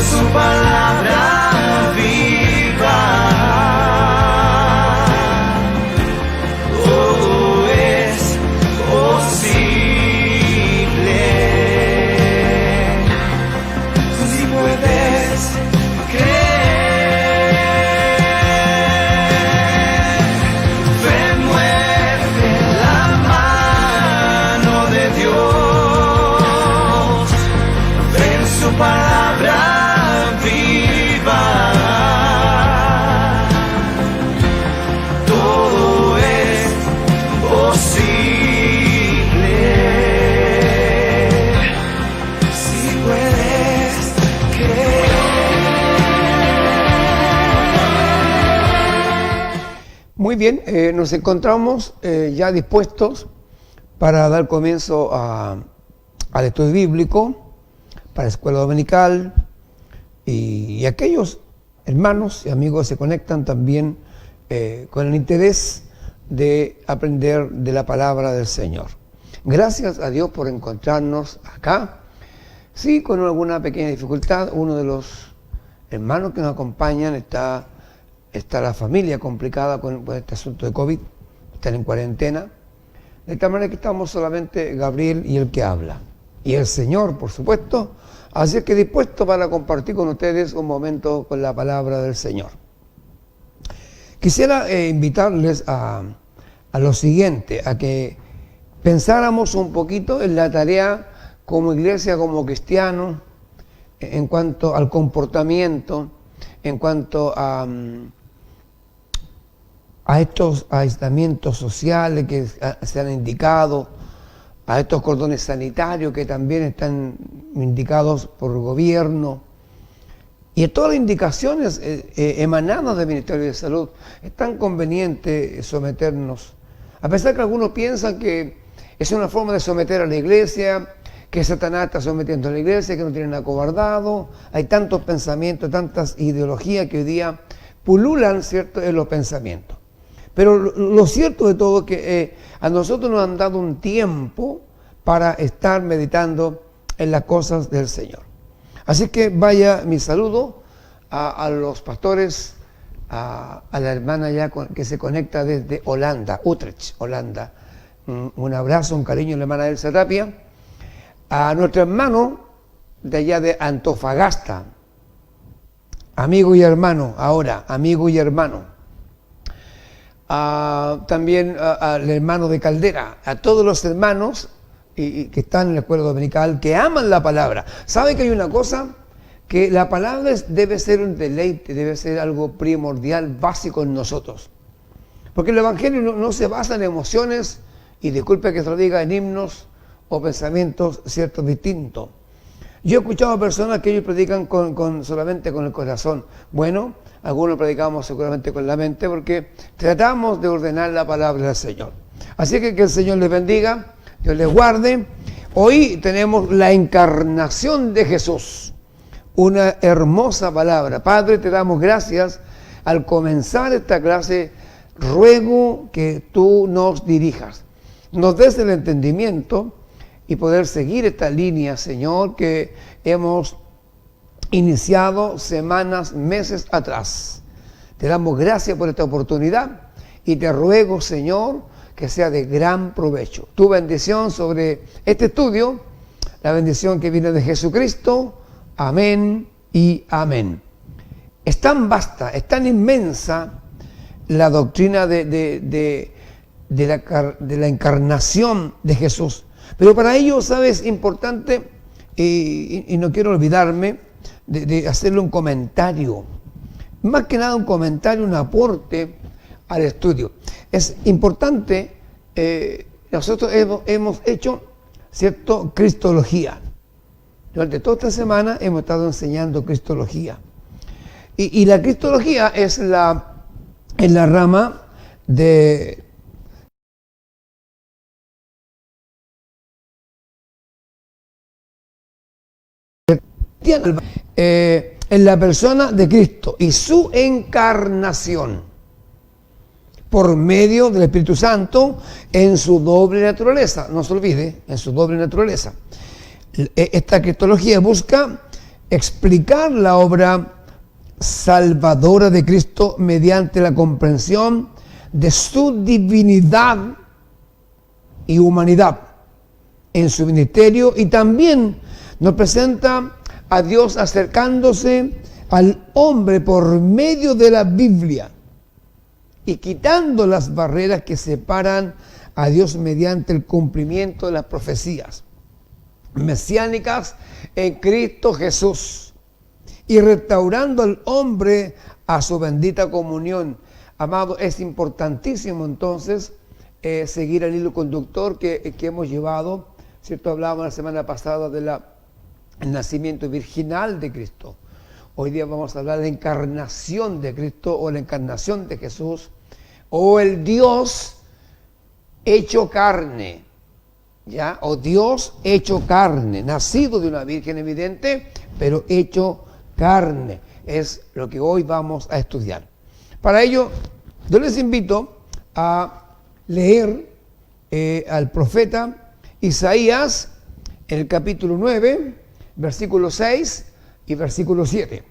su palabra viva. Todo es posible si puedes creer. Fe mueve la mano de Dios. Ven su palabra viva. Todo es posible si puedes creer. Muy bien, nos encontramos ya dispuestos para dar comienzo al estudio bíblico, para la escuela dominical, y aquellos hermanos y amigos se conectan también con el interés de aprender de la palabra del Señor. Gracias a Dios por encontrarnos acá. Sí, con alguna pequeña dificultad, uno de los hermanos que nos acompañan está la familia complicada con este asunto de COVID, están en cuarentena, de tal manera que estamos solamente Gabriel y el que habla, y el Señor, por supuesto. Así es que dispuesto para compartir con ustedes un momento con la palabra del Señor. Quisiera invitarles a lo siguiente, a que pensáramos un poquito en la tarea como iglesia, como cristianos, en cuanto al comportamiento, en cuanto a estos aislamientos sociales que se han indicado, a estos cordones sanitarios que también están indicados por el gobierno, y a todas las indicaciones emanadas del Ministerio de Salud. Es tan conveniente someternos, a pesar que algunos piensan que es una forma de someter a la iglesia, que Satanás está sometiendo a la iglesia, que no tienen acobardado. Hay tantos pensamientos, tantas ideologías que hoy día pululan, ¿cierto?, en los pensamientos. Pero lo cierto de todo es que a nosotros nos han dado un tiempo para estar meditando en las cosas del Señor. Así que vaya mi saludo a los pastores, a la hermana ya que se conecta desde Holanda, Utrecht, Holanda. Un abrazo, un cariño a la hermana Elsa Tapia. A nuestro hermano de allá de Antofagasta, amigo y hermano, ahora, amigo y hermano. También al hermano de Caldera, a todos los hermanos que están en la escuela dominical, que aman la palabra. ¿Saben que hay una cosa? Que la palabra debe ser un deleite, debe ser algo primordial, básico en nosotros. Porque el Evangelio no se basa en emociones, y disculpe que se lo diga, en himnos o pensamientos ciertos distintos. Yo he escuchado a personas que ellos predican solamente con el corazón. Bueno, algunos predicamos seguramente con la mente porque tratamos de ordenar la palabra del Señor. Así que el Señor les bendiga, Dios les guarde. Hoy tenemos la encarnación de Jesús, una hermosa palabra. Padre, te damos gracias. Al comenzar esta clase, ruego que tú nos dirijas, nos des el entendimiento y poder seguir esta línea, Señor, que hemos iniciado semanas, meses atrás. Te damos gracias por esta oportunidad y te ruego, Señor, que sea de gran provecho. Tu bendición sobre este estudio, la bendición que viene de Jesucristo. Amén y amén. Es tan vasta, es tan inmensa la doctrina de la encarnación de Jesús. Pero para ello, ¿sabes? Importante, y no quiero olvidarme de hacerle un comentario. Más que nada un comentario, un aporte al estudio. Es importante, nosotros hemos hecho, ¿cierto?, cristología. Durante toda esta semana hemos estado enseñando cristología. Y la cristología es la rama de en la persona de Cristo y su encarnación por medio del Espíritu Santo en su doble naturaleza. No se olvide, en su doble naturaleza. Esta cristología busca explicar la obra salvadora de Cristo mediante la comprensión de su divinidad y humanidad en su ministerio, y también nos presenta a Dios acercándose al hombre por medio de la Biblia y quitando las barreras que separan a Dios mediante el cumplimiento de las profecías mesiánicas en Cristo Jesús y restaurando al hombre a su bendita comunión. Amado, es importantísimo entonces seguir el hilo conductor que hemos llevado, ¿cierto? Hablábamos la semana pasada del nacimiento virginal de Cristo. Hoy día vamos a hablar de la encarnación de Cristo o la encarnación de Jesús o el Dios hecho carne, ¿ya? O Dios hecho carne, nacido de una virgen evidente, pero hecho carne. Es lo que hoy vamos a estudiar. Para ello, yo les invito a leer al profeta Isaías en el capítulo 9, versículo 6 y versículo 7.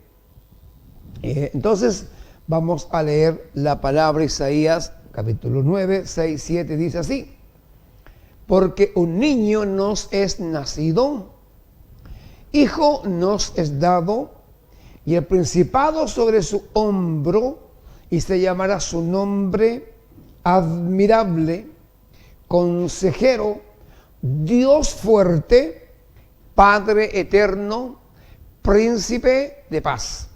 Entonces, vamos a leer la palabra Isaías, capítulo 9, 6, 7, dice así: porque un niño nos es nacido, hijo nos es dado, y el principado sobre su hombro, y se llamará su nombre admirable, consejero, Dios fuerte, Padre eterno, príncipe de paz.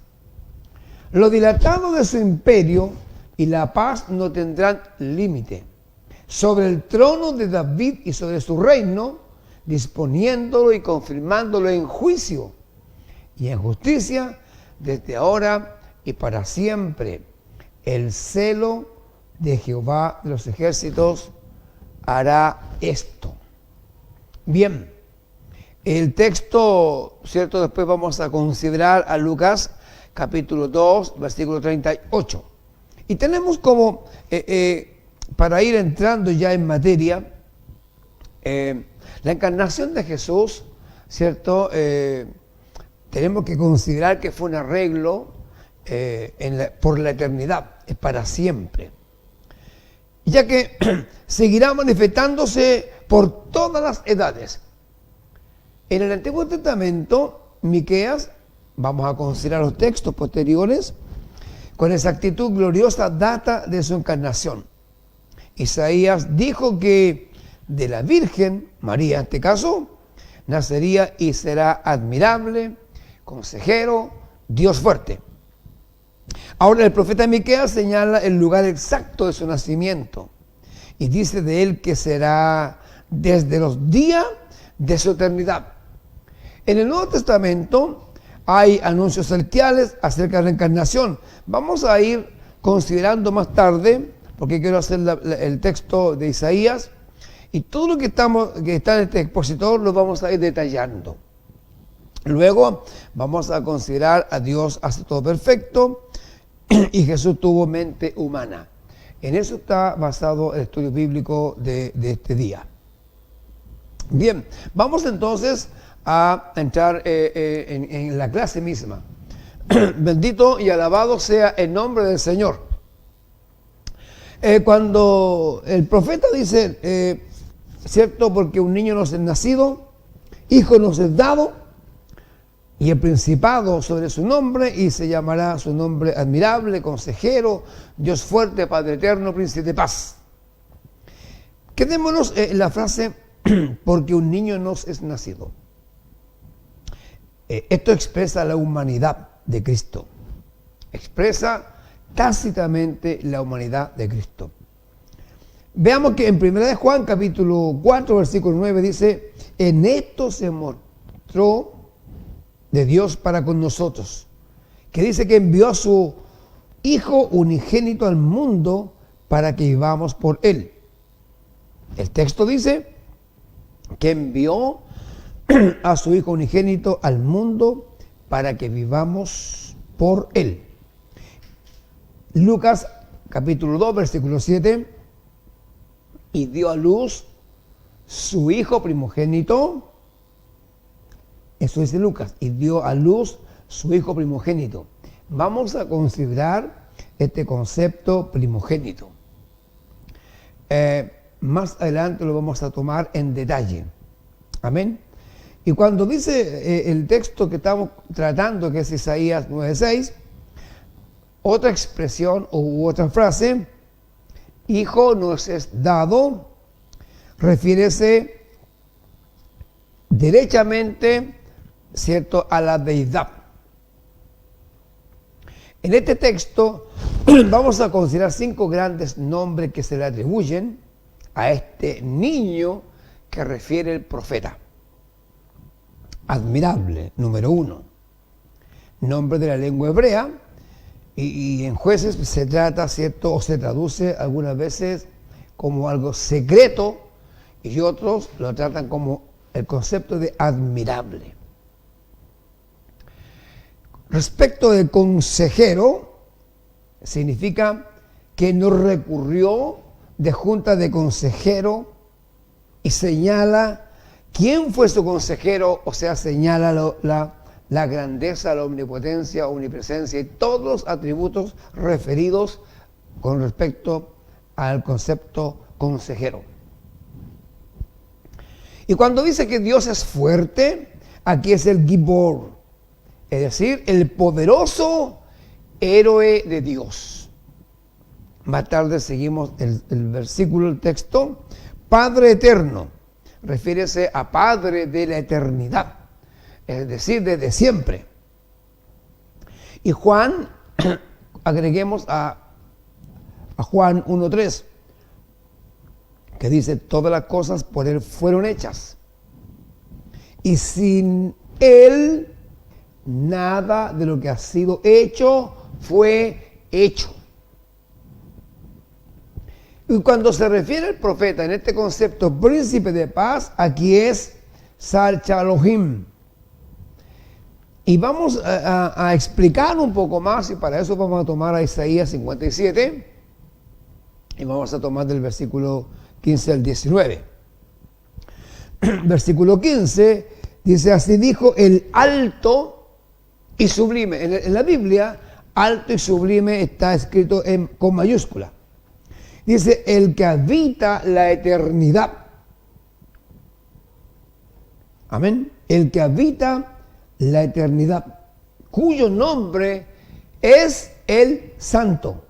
Lo dilatado de su imperio y la paz no tendrán límite. Sobre el trono de David y sobre su reino, disponiéndolo y confirmándolo en juicio y en justicia desde ahora y para siempre. El celo de Jehová de los ejércitos hará esto. Bien, el texto, ¿cierto? Después vamos a considerar a Lucas capítulo 2, versículo 38. Y tenemos como, para ir entrando ya en materia, la encarnación de Jesús, ¿cierto? Tenemos que considerar que fue un arreglo por la eternidad, es para siempre. Ya que seguirá manifestándose por todas las edades. En el Antiguo Testamento, Miqueas, vamos a considerar los textos posteriores, con exactitud gloriosa data de su encarnación. Isaías dijo que de la Virgen, María en este caso, nacería y será admirable, consejero, Dios fuerte. Ahora el profeta Miqueas señala el lugar exacto de su nacimiento y dice de él que será desde los días de su eternidad. En el Nuevo Testamento hay anuncios celestiales acerca de la encarnación. Vamos a ir considerando más tarde, porque quiero hacer el texto de Isaías, y todo lo que está en este expositor lo vamos a ir detallando. Luego vamos a considerar a Dios hace todo perfecto y Jesús tuvo mente humana. En eso está basado el estudio bíblico de este día. Bien, vamos entonces a entrar en la clase misma. Bendito y alabado sea el nombre del Señor. Cuando el profeta dice, ¿cierto? Porque un niño nos es nacido, hijo nos es dado, y el principado sobre su nombre, y se llamará su nombre admirable, consejero, Dios fuerte, Padre eterno, príncipe de paz. Quedémonos en la frase, porque un niño nos es nacido. Esto expresa la humanidad de Cristo. Expresa tácitamente la humanidad de Cristo. Veamos que en 1 de Juan, capítulo 4, versículo 9, dice: en esto se mostró de Dios para con nosotros, que dice que envió a su Hijo unigénito al mundo para que vivamos por Él. El texto dice que envió a su Hijo unigénito al mundo para que vivamos por Él. Lucas capítulo 2, versículo 7, y dio a luz su Hijo primogénito, Eso dice Lucas, y dio a luz su hijo primogénito. Vamos a considerar este concepto primogénito. Más adelante lo vamos a tomar en detalle. Amén. Y cuando dice el texto que estamos tratando, que es Isaías 9:6, otra expresión u otra frase, hijo nos es dado, refiérese derechamente, ¿cierto?, a la deidad. En este texto vamos a considerar 5 grandes nombres que se le atribuyen a este niño que refiere el profeta. Admirable, número 1. Nombre de la lengua hebrea, y en Jueces se trata, ¿cierto?, o se traduce algunas veces como algo secreto, y otros lo tratan como el concepto de admirable. Respecto de consejero, significa que no recurrió de junta de consejero y señala quién fue su consejero, o sea, señala la grandeza, la omnipotencia, omnipresencia y todos los atributos referidos con respecto al concepto consejero. Y cuando dice que Dios es fuerte, aquí es el Gibor, es decir, el poderoso héroe de Dios. Más tarde seguimos el versículo, el texto. Padre eterno, refiérese a Padre de la eternidad, es decir, desde siempre. Y Juan, agreguemos a Juan 1:3, que dice, todas las cosas por Él fueron hechas, y sin Él nada de lo que ha sido hecho fue hecho. Y cuando se refiere al profeta en este concepto príncipe de paz, aquí es Sar Elohim. Y vamos a explicar un poco más, y para eso vamos a tomar a Isaías 57 y vamos a tomar del versículo 15 al 19. Versículo 15 dice, así dijo el alto y sublime. En la Biblia, alto y sublime está escrito con mayúscula. Dice, el que habita la eternidad. Amén. El que habita la eternidad, cuyo nombre es el Santo.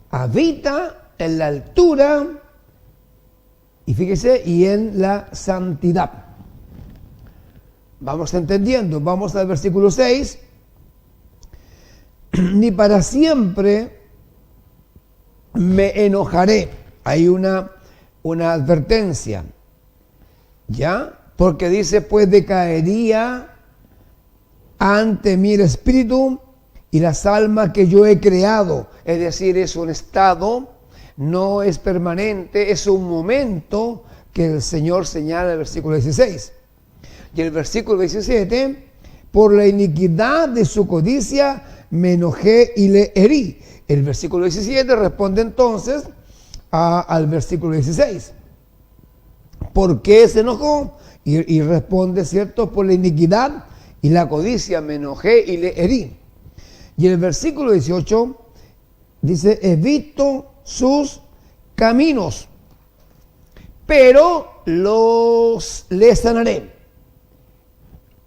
Habita en la altura, y fíjese, y en la santidad. Vamos entendiendo, vamos al versículo 6. Ni para siempre me enojaré. Hay una advertencia, ¿ya? Porque dice, pues decaería ante mí el espíritu y las almas que yo he creado. Es decir, es un estado, no es permanente, es un momento que el Señor señala en el versículo 16. Y el versículo 17, por la iniquidad de su codicia me enojé y le herí. El versículo 17 responde entonces al versículo 16. ¿Por qué se enojó? Y responde, ¿cierto? Por la iniquidad y la codicia me enojé y le herí. Y el versículo 18 dice, he visto sus caminos, pero le sanaré,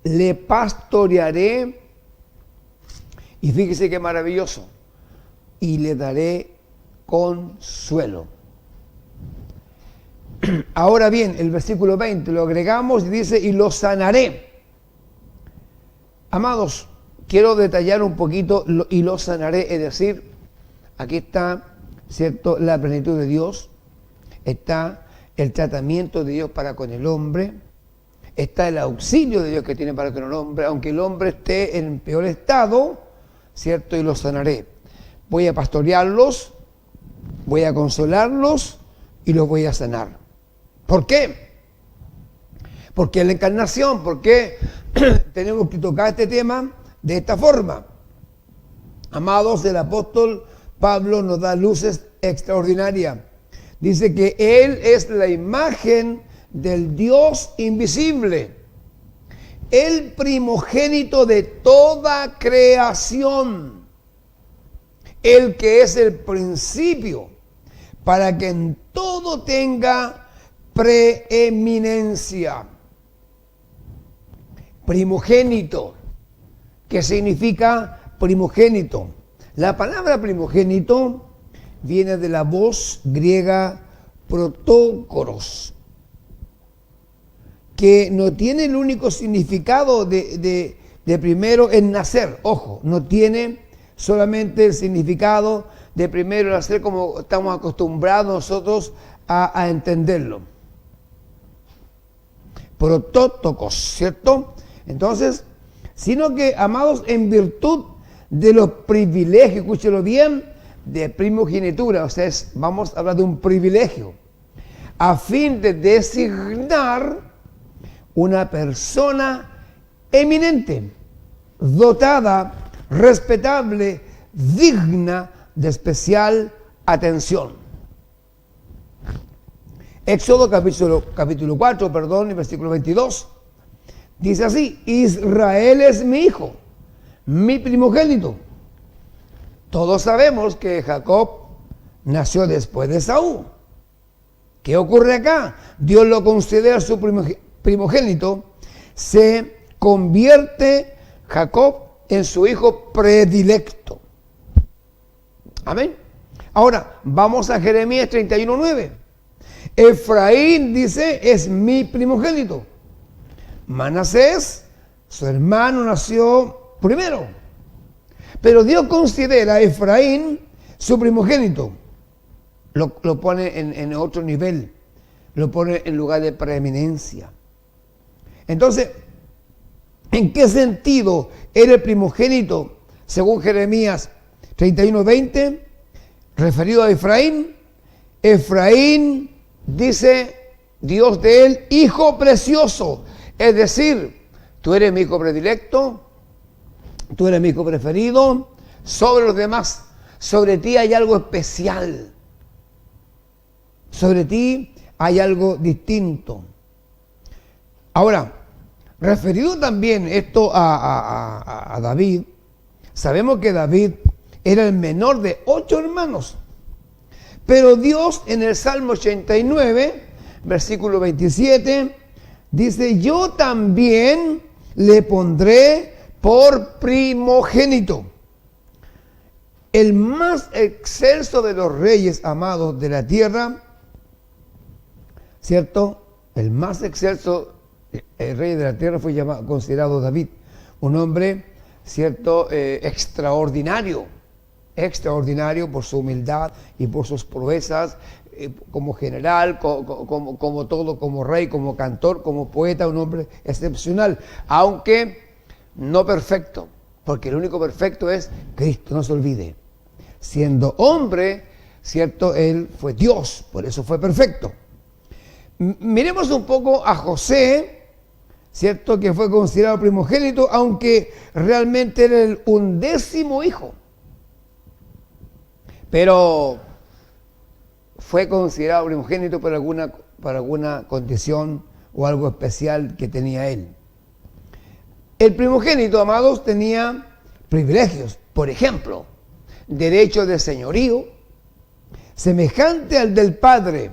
le pastorearé, y fíjese qué maravilloso, y le daré consuelo. Ahora bien, el versículo 20 lo agregamos y dice, y lo sanaré. Amados, quiero detallar un poquito y lo sanaré, es decir, aquí está, ¿cierto?, la plenitud de Dios, está el tratamiento de Dios para con el hombre, está el auxilio de Dios que tiene para con el hombre, aunque el hombre esté en peor estado, ¿cierto?, y los sanaré. Voy a pastorearlos, voy a consolarlos y los voy a sanar. ¿Por qué? Porque es la encarnación, porque tenemos que tocar este tema de esta forma. Amados, el apóstol Pablo nos da luces extraordinarias. Dice que Él es la imagen del Dios invisible, el primogénito de toda creación, el que es el principio, para que en todo tenga preeminencia. Primogénito, ¿qué significa primogénito? La palabra primogénito viene de la voz griega protócoros, que no tiene el único significado de primero en nacer. Ojo, no tiene solamente el significado de primero nacer como estamos acostumbrados nosotros a entenderlo. Protótocos, ¿cierto? Entonces, sino que, amados, en virtud de los privilegios, escúchelo bien, de primogenitura, o sea, vamos a hablar de un privilegio, a fin de designar una persona eminente, dotada, respetable, digna de especial atención. Éxodo capítulo 4, y versículo 22, dice así: Israel es mi hijo, mi primogénito. Todos sabemos que Jacob nació después de Esaú. ¿Qué ocurre acá? Dios lo considera su primogénito, se convierte Jacob en su hijo predilecto. Amén. Ahora, vamos a Jeremías 31:9. Efraín, dice, es mi primogénito. Manasés, su hermano, nació primero. Pero Dios considera a Efraín su primogénito. Lo pone en otro nivel. Lo pone en lugar de preeminencia. Entonces, ¿en qué sentido era el primogénito, según Jeremías 31:20, referido a Efraín? Efraín, dice Dios de él, hijo precioso. Es decir, tú eres mi hijo predilecto, tú eres mi hijo preferido, sobre los demás, sobre ti hay algo especial, sobre ti hay algo distinto. Ahora, referido también esto a David, sabemos que David era el menor de 8 hermanos, pero Dios en el Salmo 89, versículo 27, dice: yo también le pondré por primogénito. El más excelso de los reyes amados de la tierra, ¿cierto? El más excelso el rey de la tierra fue considerado David, un hombre, ¿cierto? Extraordinario por su humildad y por sus proezas, como general, como todo, como rey, como cantor, como poeta, un hombre excepcional, aunque no perfecto, porque el único perfecto es Cristo, no se olvide. Siendo hombre, ¿cierto? Él fue Dios, por eso fue perfecto. Miremos un poco a José, ¿cierto? Que fue considerado primogénito, aunque realmente era el 11º hijo. Pero fue considerado primogénito por alguna condición o algo especial que tenía él. El primogénito, amados, tenía privilegios. Por ejemplo, derecho de señorío, semejante al del padre,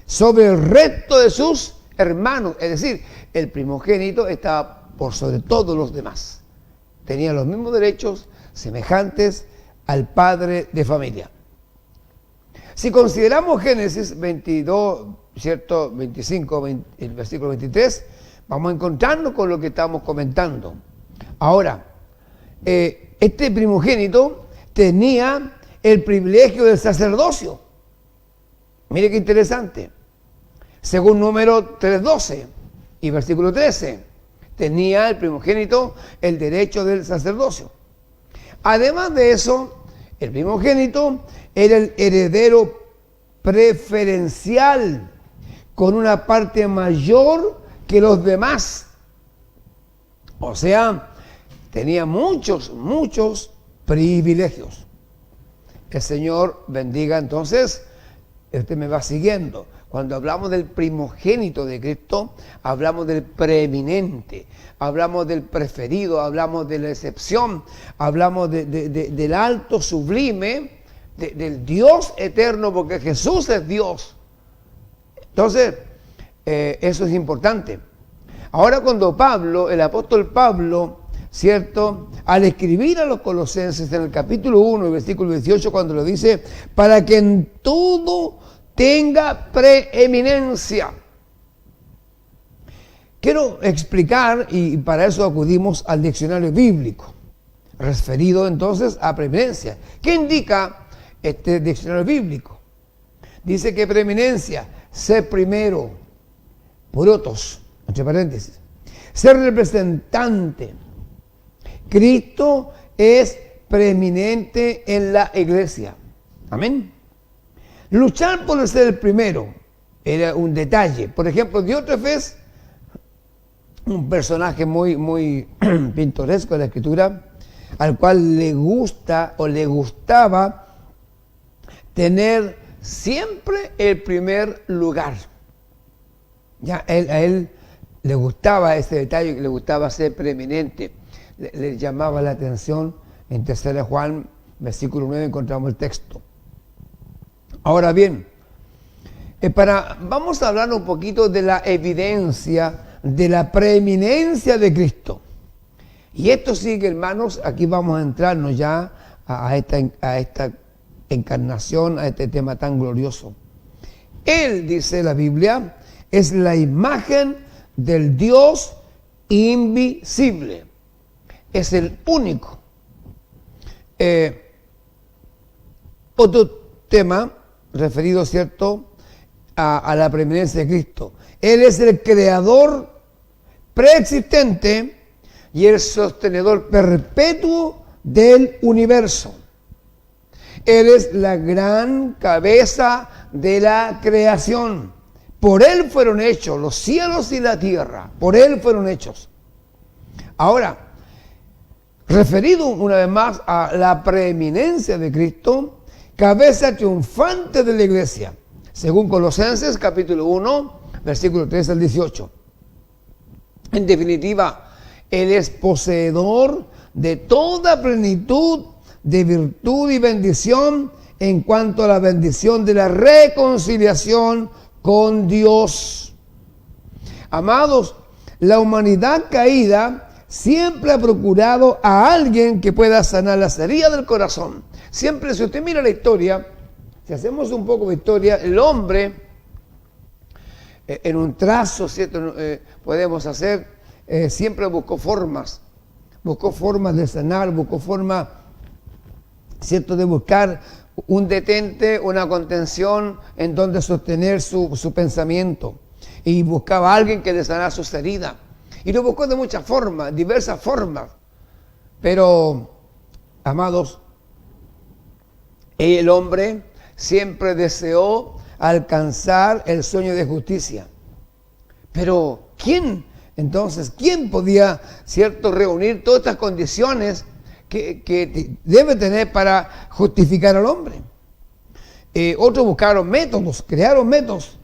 sobre el resto de sus hermanos. Es decir, el primogénito estaba por sobre todos los demás. Tenía los mismos derechos semejantes al padre de familia. Si consideramos Génesis 22, ¿cierto? 25, el versículo 23, vamos a encontrarnos con lo que estamos comentando. Ahora, este primogénito tenía el privilegio del sacerdocio. Mire qué interesante. Según Número 3:12 y versículo 13, tenía el primogénito el derecho del sacerdocio. Además de eso, el primogénito era el heredero preferencial, con una parte mayor que los demás. O sea, tenía muchos privilegios. El Señor bendiga entonces, usted me va siguiendo. Cuando hablamos del primogénito de Cristo, hablamos del preeminente, hablamos del preferido, hablamos de la excepción, hablamos del alto sublime, del Dios eterno, porque Jesús es Dios. Entonces, eso es importante. Ahora cuando Pablo, el apóstol Pablo, ¿cierto?, al escribir a los colosenses en el capítulo 1, versículo 18, cuando lo dice, para que en todo tenga preeminencia. Quiero explicar, y para eso acudimos al diccionario bíblico, referido entonces a preeminencia. ¿Qué indica este diccionario bíblico? Dice que preeminencia, ser primero, protos, entre paréntesis, ser representante. Cristo es preeminente en la iglesia. Amén. Luchar por ser el primero era un detalle. Por ejemplo, Diótrefes, un personaje muy pintoresco de la Escritura, al cual le gusta o le gustaba tener siempre el primer lugar. Ya a él le gustaba ese detalle, le gustaba ser preeminente, le llamaba la atención. En 3 Juan, versículo 9, encontramos el texto. Ahora bien, vamos a hablar un poquito de la evidencia de la preeminencia de Cristo. Y esto sí, hermanos, aquí vamos a entrarnos ya a esta encarnación, a este tema tan glorioso. Él, dice la Biblia, es la imagen del Dios invisible. Es el único. Otro tema referido, ¿cierto?, a la preeminencia de Cristo. Él es el creador preexistente y el sostenedor perpetuo del universo. Él es la gran cabeza de la creación. Por Él fueron hechos los cielos y la tierra. Por Él fueron hechos. Ahora, referido una vez más a la preeminencia de Cristo, cabeza triunfante de la iglesia, según Colosenses capítulo 1, versículo 13 al 18. En definitiva, Él es poseedor de toda plenitud de virtud y bendición en cuanto a la bendición de la reconciliación con Dios. Amados, la humanidad caída siempre ha procurado a alguien que pueda sanar las heridas del corazón. Siempre, si usted mira la historia, si hacemos un poco de historia, el hombre, en un trazo, ¿cierto?, podemos hacer, siempre buscó formas de sanar, buscó formas, ¿cierto?, de buscar un detente, una contención en donde sostener su pensamiento. Y buscaba a alguien que le sanara sus heridas. Y lo buscó de muchas formas, diversas formas. Pero, amados, el hombre siempre deseó alcanzar el sueño de justicia. Pero, ¿quién podía, cierto, reunir todas estas condiciones que debe tener para justificar al hombre? Otros buscaron métodos, crearon métodos,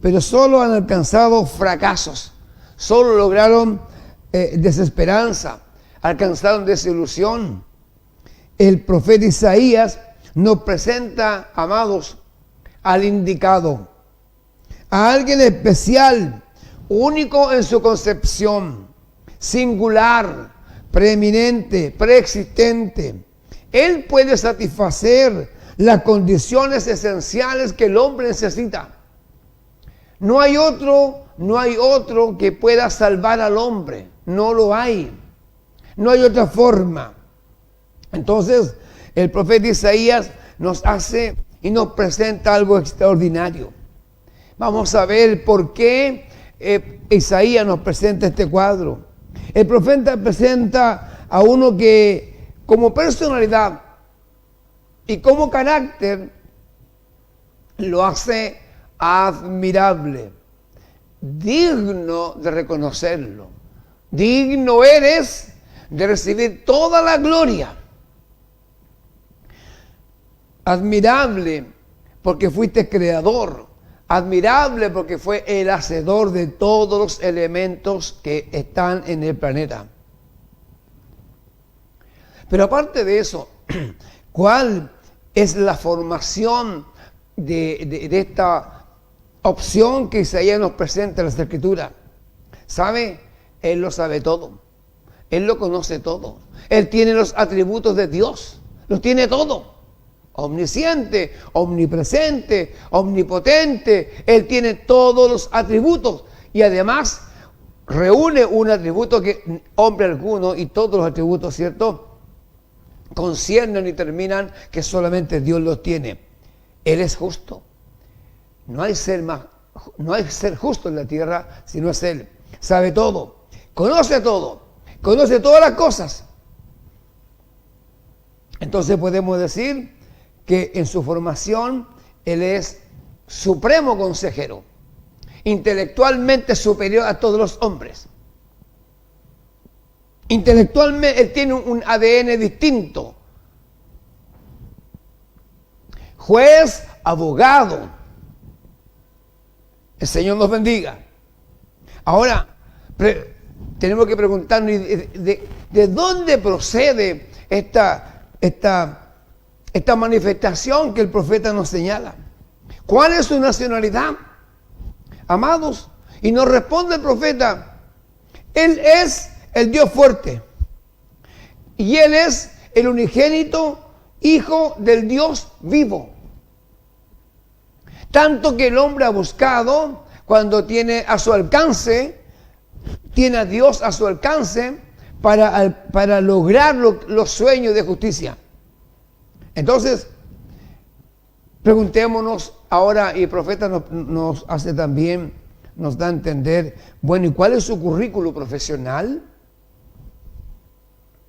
pero solo han alcanzado fracasos, solo lograron desesperanza, alcanzaron desilusión. El profeta Isaías nos presenta, amados, al indicado, a alguien especial, único en su concepción, singular, preeminente, preexistente. Él puede satisfacer las condiciones esenciales que el hombre necesita. No hay otro que pueda salvar al hombre. No lo hay. No hay otra forma. Entonces, el profeta Isaías nos hace y nos presenta algo extraordinario. Vamos a ver por qué Isaías nos presenta este cuadro. El profeta presenta a uno que, como personalidad y como carácter, lo hace admirable, digno de reconocerlo. Digno eres de recibir toda la gloria. Admirable porque fuiste creador. admirable porque fue el hacedor de todos los elementos que están en el planeta. Pero aparte de eso, ¿cuál es la formación de esta opción que Isaías nos presenta en las Escrituras? ¿Sabe? Él lo sabe todo. Él lo conoce todo. Él tiene los atributos de Dios. Los tiene todo. Omnisciente, omnipresente, omnipotente. Él tiene todos los atributos. Y además reúne un atributo que hombre alguno, y todos los atributos, ¿cierto?, conciernen y terminan que solamente Dios los tiene. Él es justo. No hay ser justo en la tierra si no es Él. Sabe todo, conoce todas las cosas. Entonces podemos decir que en su formación Él es supremo consejero, intelectualmente superior a todos los hombres. Intelectualmente Él tiene un ADN distinto. Juez, abogado. El Señor nos bendiga. Ahora, tenemos que preguntarnos de dónde procede esta manifestación que el profeta nos señala. ¿Cuál es su nacionalidad? Amados, y nos responde el profeta: Él es el Dios fuerte, y Él es el unigénito Hijo del Dios vivo. Tanto que el hombre ha buscado, cuando tiene a su alcance, tiene a Dios a su alcance para lograr los sueños de justicia. Entonces, preguntémonos ahora, y el profeta nos hace también, nos da a entender, bueno, ¿y cuál es su currículo profesional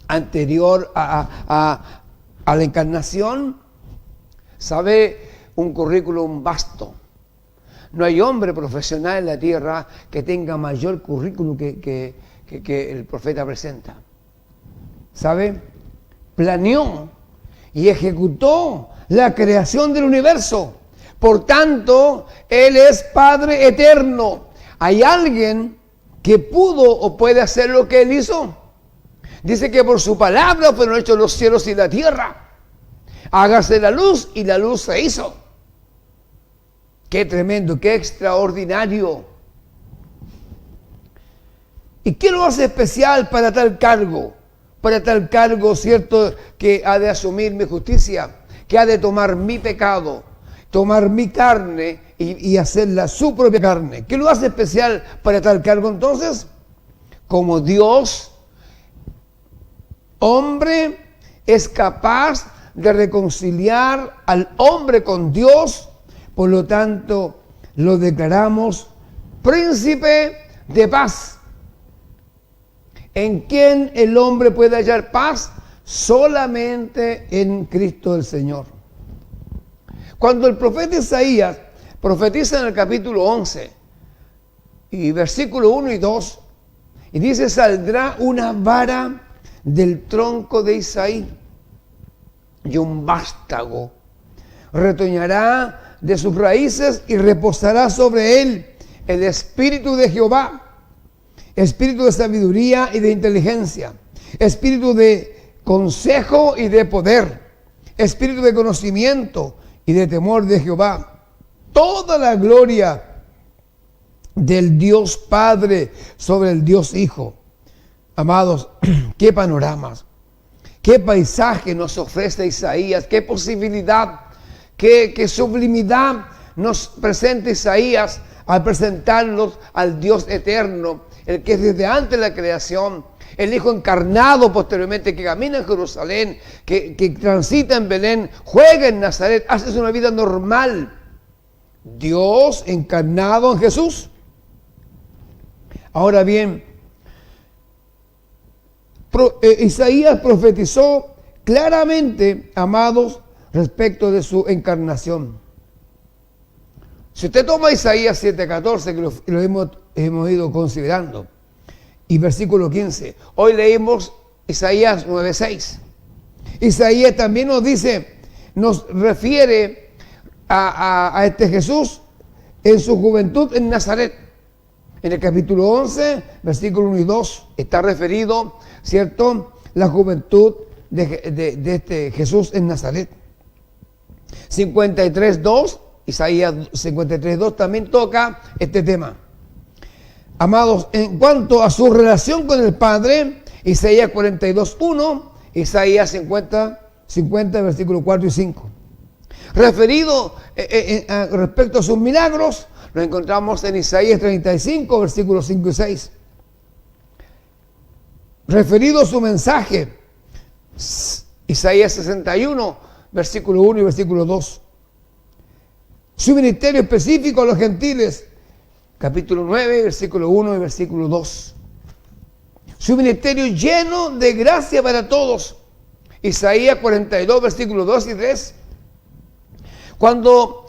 anterior a la encarnación? ¿Sabe? Un currículum vasto. No hay hombre profesional en la tierra que tenga mayor currículum que el profeta presenta. ¿Sabe? Planeó y ejecutó la creación del universo. Por tanto, Él es Padre eterno. ¿Hay alguien que pudo o puede hacer lo que Él hizo? Dice que por su palabra fueron hechos los cielos y la tierra. Hágase la luz, y la luz se hizo. Qué tremendo, qué extraordinario. ¿Y qué lo hace especial para tal cargo? Para tal cargo, ¿cierto?, que ha de asumir mi justicia, que ha de tomar mi pecado, tomar mi carne y hacerla su propia carne. ¿Qué lo hace especial para tal cargo entonces? Como Dios, hombre, es capaz de reconciliar al hombre con Dios. Por lo tanto, lo declaramos príncipe de paz. ¿En quién el hombre puede hallar paz? Solamente en Cristo el Señor. Cuando el profeta Isaías profetiza en el capítulo 11 y versículo 1 y 2, y dice: saldrá una vara del tronco de Isaí, y un vástago retoñará de sus raíces, y reposará sobre él el espíritu de Jehová, espíritu de sabiduría y de inteligencia, espíritu de consejo y de poder, espíritu de conocimiento y de temor de Jehová. Toda la gloria del Dios Padre sobre el Dios Hijo. Amados, qué panoramas, qué paisaje nos ofrece Isaías, qué posibilidad, qué sublimidad nos presenta Isaías al presentarnos al Dios eterno, el que es desde antes de la creación, el Hijo encarnado posteriormente, que camina en Jerusalén, que transita en Belén, juega en Nazaret, hace una vida normal. Dios encarnado en Jesús. Ahora bien, Isaías profetizó claramente, amados, respecto de su encarnación. Si usted toma Isaías 7:14, que lo hemos ido considerando, y versículo 15, hoy leímos Isaías 9:6. Isaías también nos dice, nos refiere a este Jesús, en su juventud en Nazaret. En el capítulo 11, versículo 1 y 2, está referido, ¿cierto?, la juventud de este Jesús en Nazaret. 53.2, Isaías 53.2 también toca este tema. Amados, en cuanto a su relación con el Padre, Isaías 42.1, Isaías 50, versículos 4 y 5. Referido respecto a sus milagros, lo encontramos en Isaías 35, versículos 5 y 6. Referido a su mensaje, Isaías 61, versículo 1 y versículo 2. Su ministerio específico a los gentiles, capítulo 9, versículo 1 y versículo 2. Su ministerio lleno de gracia para todos, Isaías 42, versículos 2 y 3. Cuando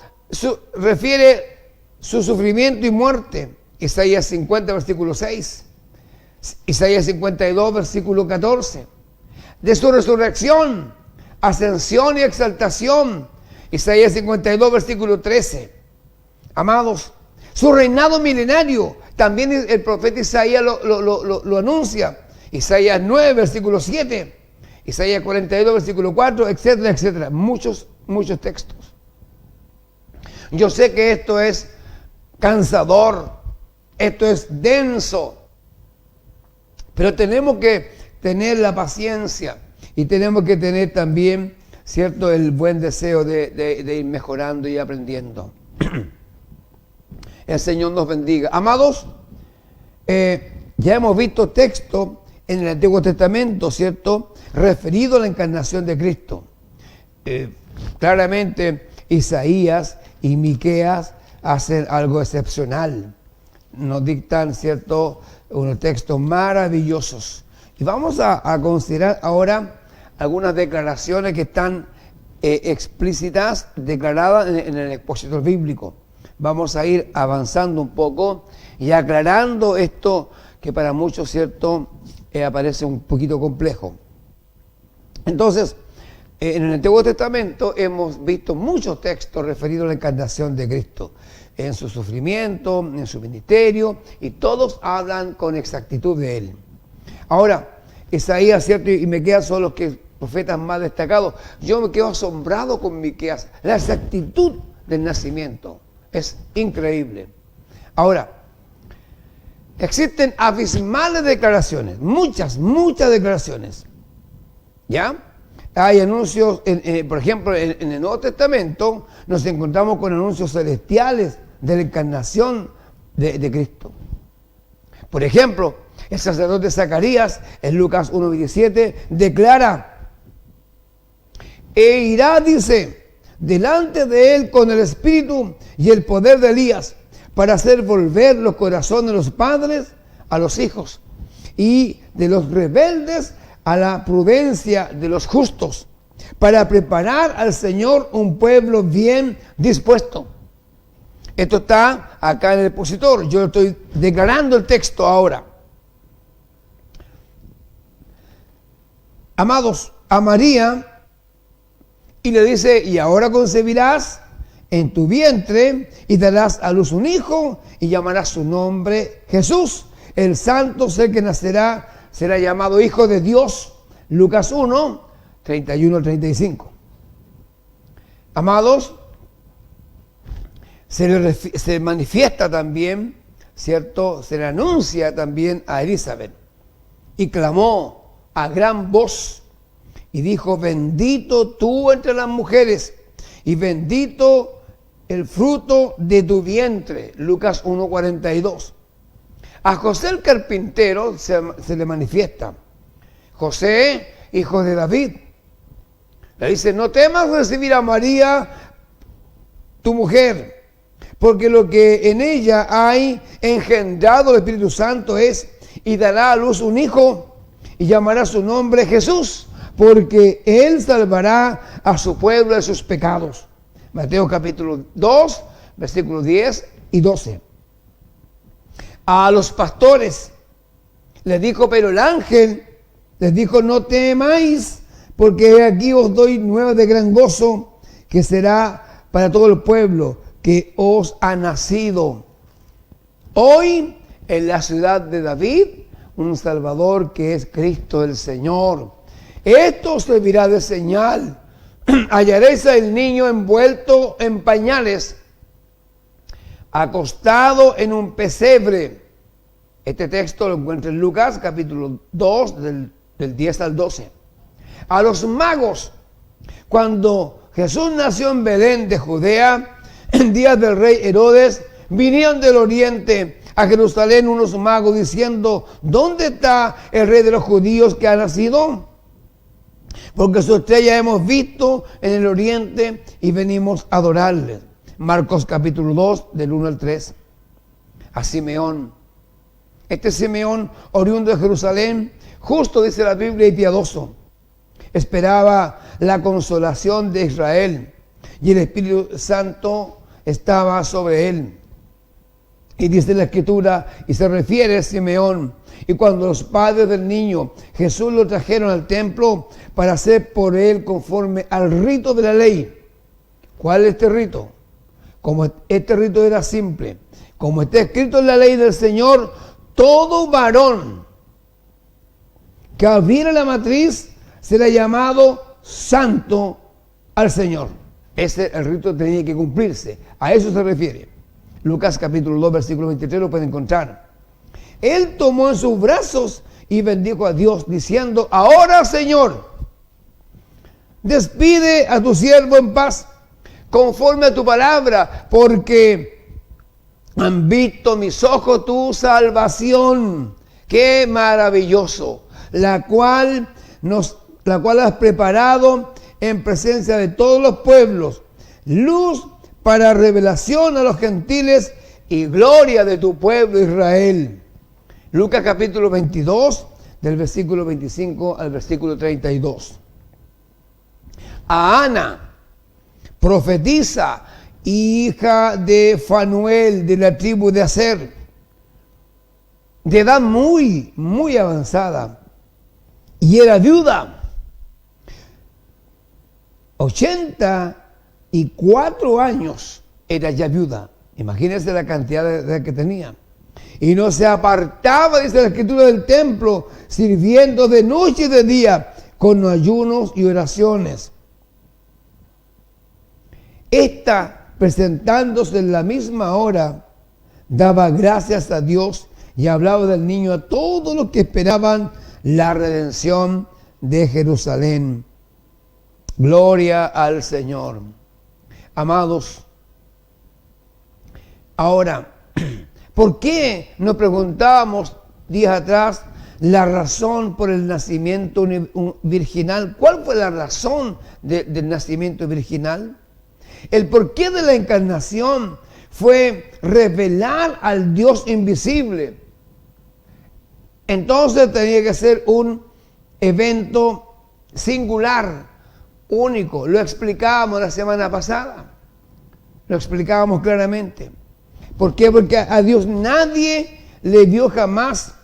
refiere su sufrimiento y muerte, Isaías 50, versículo 6. Isaías 52, versículo 14. De su resurrección, ascensión y exaltación, Isaías 52, versículo 13. Amados, su reinado milenario, también el profeta Isaías lo anuncia. Isaías 9, versículo 7. Isaías 42, versículo 4, etcétera, etcétera. Muchos textos. Yo sé que esto es cansador, esto es denso, pero tenemos que tener la paciencia y tenemos que tener también, ¿cierto?, el buen deseo de ir mejorando y aprendiendo. El Señor nos bendiga. Amados, ya hemos visto textos en el Antiguo Testamento, ¿cierto?, referido a la encarnación de Cristo. Claramente Isaías y Miqueas hacen algo excepcional. Nos dictan, ¿cierto?, unos textos maravillosos. Y vamos a considerar ahora algunas declaraciones que están explícitas, declaradas en el expositor bíblico. Vamos a ir avanzando un poco y aclarando esto que para muchos, ¿cierto?, aparece un poquito complejo. Entonces, en el Antiguo Testamento hemos visto muchos textos referidos a la encarnación de Cristo, en su sufrimiento, en su ministerio, y todos hablan con exactitud de Él. Ahora, Isaías, ¿cierto?, y Miqueas son los profetas más destacados. Yo me quedo asombrado con Miqueas, la exactitud del nacimiento. Es increíble. Ahora, existen abismales declaraciones, muchas declaraciones. ¿Ya? Hay anuncios, por ejemplo, en el Nuevo Testamento nos encontramos con anuncios celestiales de la encarnación de Cristo. Por ejemplo, el sacerdote Zacarías, en Lucas 1:17, declara: e irá, dice, delante de él con el espíritu y el poder de Elías, para hacer volver los corazones de los padres a los hijos, y de los rebeldes a la prudencia de los justos, para preparar al Señor un pueblo bien dispuesto. Esto está acá en el expositor. Yo estoy declarando el texto ahora. Amados, a María, y le dice: y ahora concebirás en tu vientre y darás a luz un hijo y llamarás su nombre Jesús. El santo ser que nacerá será llamado Hijo de Dios. Lucas 1, 31 al 35. Amados, se manifiesta también, ¿cierto?, se le anuncia también a Elizabeth. Y clamó a gran voz y dijo: bendito tú entre las mujeres y bendito el fruto de tu vientre. Lucas 1, 42. A José el carpintero se le manifiesta: José, hijo de David. Le dice: no temas recibir a María, tu mujer, porque lo que en ella hay engendrado el Espíritu Santo es, y dará a luz un hijo, y llamará su nombre Jesús, porque él salvará a su pueblo de sus pecados. Mateo capítulo 2, versículos 10 y 12. A los pastores les dijo, pero el ángel les dijo: no temáis, porque aquí os doy nuevas de gran gozo, que será para todo el pueblo. que os ha nacido hoy en la ciudad de David un Salvador, que es Cristo el Señor. Esto servirá de señal. Hallaréis al niño envuelto en pañales, acostado en un pesebre. Este texto lo encuentra en Lucas capítulo 2 del 10 al 12. A los magos, cuando Jesús nació en Belén de Judea, en días del rey Herodes, vinieron del oriente a Jerusalén unos magos diciendo: ¿dónde está el rey de los judíos que ha nacido? Porque su estrella hemos visto en el oriente y venimos a adorarle. Marcos capítulo 2 del 1 al 3. A Simeón. Este Simeón, oriundo de Jerusalén, justo dice la Biblia y piadoso, esperaba la consolación de Israel, y el Espíritu Santo estaba sobre él. Y dice la Escritura, y se refiere a Simeón: y cuando los padres del niño Jesús lo trajeron al templo para hacer por él conforme al rito de la ley. ¿Cuál es este rito? Como este rito era simple, como está escrito en la ley del Señor, todo varón que abriera la matriz será llamado santo al Señor. Ese es el rito que tenía que cumplirse. A eso se refiere. Lucas capítulo 2, versículo 23 lo pueden encontrar. Él tomó en sus brazos y bendijo a Dios diciendo: ahora, Señor, despide a tu siervo en paz, conforme a tu palabra, porque han visto mis ojos tu salvación. ¡Qué maravilloso! La cual has preparado en presencia de todos los pueblos, luz para revelación a los gentiles y gloria de tu pueblo Israel. Lucas capítulo 22, del versículo 25 al versículo 32. A Ana, profetisa, hija de Fanuel, de la tribu de Aser, de edad muy, muy avanzada, y era viuda. 84 años era ya viuda. Imagínense la cantidad de edad que tenía. Y no se apartaba, dice la Escritura, del templo, sirviendo de noche y de día, con ayunos y oraciones. Esta, presentándose en la misma hora, daba gracias a Dios y hablaba del niño a todos los que esperaban la redención de Jerusalén. Gloria al Señor. Amados, ahora, ¿por qué nos preguntábamos días atrás la razón por el nacimiento virginal? ¿Cuál fue la razón del nacimiento virginal? El porqué de la encarnación fue revelar al Dios invisible. Entonces tenía que ser un evento singular, único. Lo explicábamos la semana pasada. Lo explicábamos claramente. ¿Por qué? Porque a Dios nadie le dio jamás